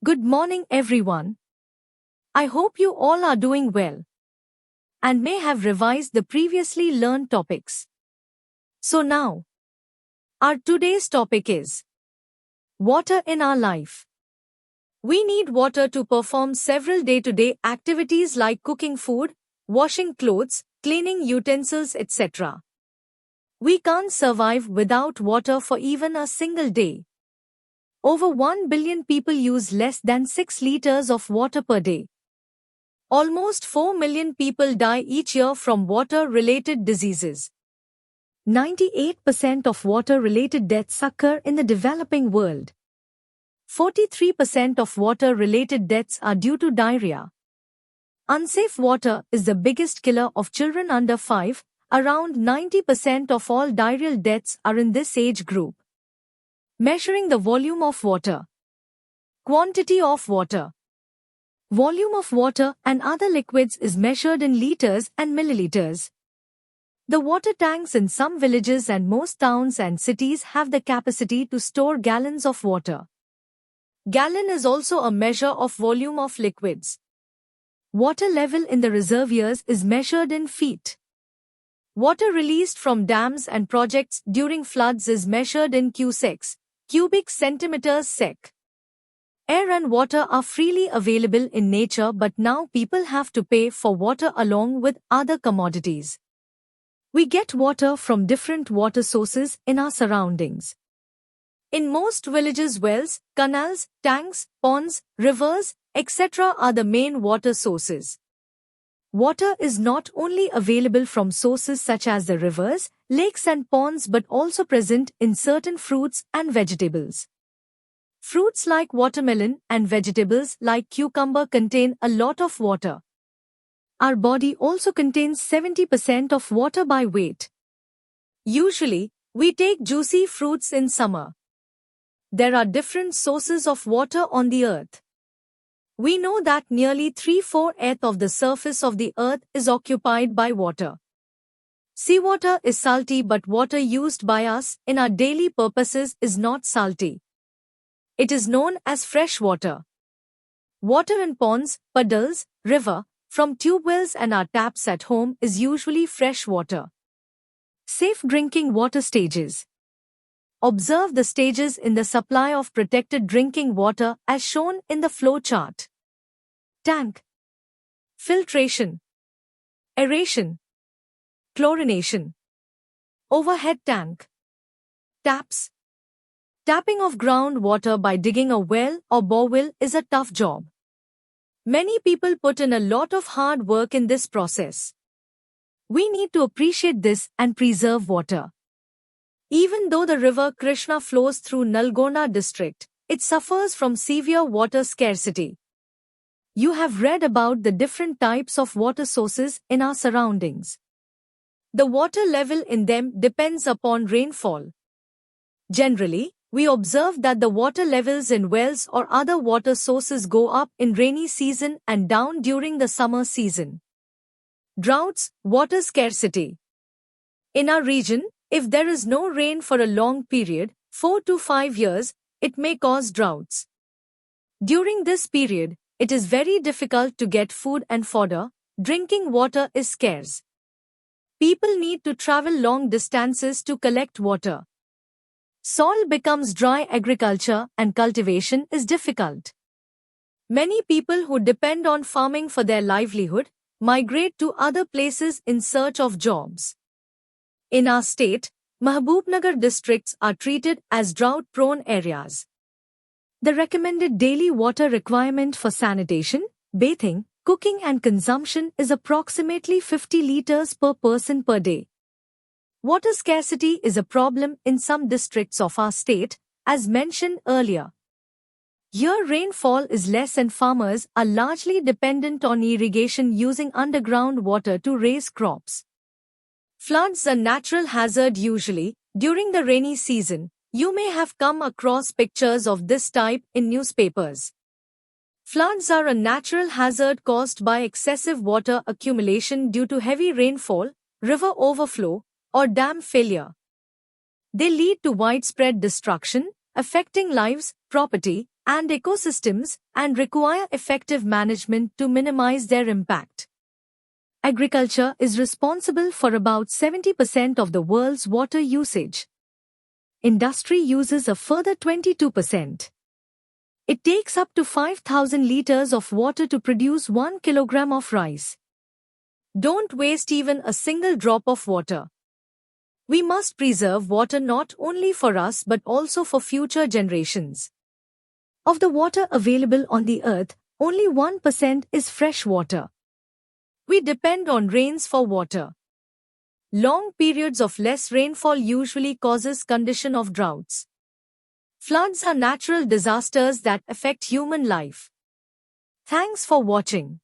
Good morning, everyone. I hope you all are doing well and may have revised the previously learned topics. So now, our today's topic is water in our life. We need water to perform several day-to-day activities like cooking food, washing clothes, cleaning utensils, etc. We can't survive without water for even a single day. Over 1 billion people use less than 6 liters of water per day. Almost 4 million people die each year from water-related diseases. 98% of water-related deaths occur in the developing world. 43% of water-related deaths are due to diarrhea. Unsafe water is the biggest killer of children under 5. Around 90% of all diarrheal deaths are in this age group. Measuring the volume of water. Quantity of water. Volume of water and other liquids is measured in liters and milliliters. The water tanks in some villages and most towns and cities have the capacity to store gallons of water. Gallon is also a measure of volume of liquids. Water level in the reservoirs is measured in feet. Water released from dams and projects during floods is measured in cusecs, cubic centimeters sec. Air and water are freely available in nature, but now people have to pay for water along with other commodities. We get water from different water sources in our surroundings. In most villages, wells, canals, tanks, ponds, rivers, etc. are the main water sources. Water is not only available from sources such as the rivers, lakes and ponds but also present in certain fruits and vegetables. Fruits like watermelon and vegetables like cucumber contain a lot of water. Our body also contains 70% of water by weight. Usually, we take juicy fruits in summer. There are different sources of water on the earth. We know that nearly 3/4 of the surface of the earth is occupied by water. Seawater is salty, but water used by us in our daily purposes is not salty. It is known as fresh water. Water in ponds, puddles, river, from tube wells and our taps at home is usually fresh water. Safe drinking water stages. Observe the stages in the supply of protected drinking water as shown in the flow chart. Tank. Filtration. Aeration. Chlorination. Overhead tank. Taps. Tapping of groundwater by digging a well or borewell is a tough job. Many people put in a lot of hard work in this process. We need to appreciate this and preserve water. Even though the river Krishna flows through Nalgonda district, it suffers from severe water scarcity. You have read about the different types of water sources in our surroundings. The water level in them depends upon rainfall. Generally, we observe that the water levels in wells or other water sources go up in rainy season and down during the summer season. Droughts, water scarcity. In our region, if there is no rain for a long period, 4 to 5 years, it may cause droughts. During this period, it is very difficult to get food and fodder. Drinking water is scarce. People need to travel long distances to collect water. Soil becomes dry, agriculture and cultivation is difficult. Many people who depend on farming for their livelihood migrate to other places in search of jobs. In our state, Mahbubnagar districts are treated as drought-prone areas. The recommended daily water requirement for sanitation, bathing, cooking and consumption is approximately 50 liters per person per day. Water scarcity is a problem in some districts of our state, as mentioned earlier. Here rainfall is less and farmers are largely dependent on irrigation using underground water to raise crops. Floods are natural hazard usually. During the rainy season, you may have come across pictures of this type in newspapers. Floods are a natural hazard caused by excessive water accumulation due to heavy rainfall, river overflow, or dam failure. They lead to widespread destruction, affecting lives, property, and ecosystems and require effective management to minimize their impact. Agriculture is responsible for about 70% of the world's water usage. Industry uses a further 22%. It takes up to 5,000 liters of water to produce 1 kilogram of rice. Don't waste even a single drop of water. We must preserve water not only for us but also for future generations. Of the water available on the earth, only 1% is fresh water. We depend on rains for water. Long periods of less rainfall usually causes condition of droughts. Floods are natural disasters that affect human life. Thanks for watching.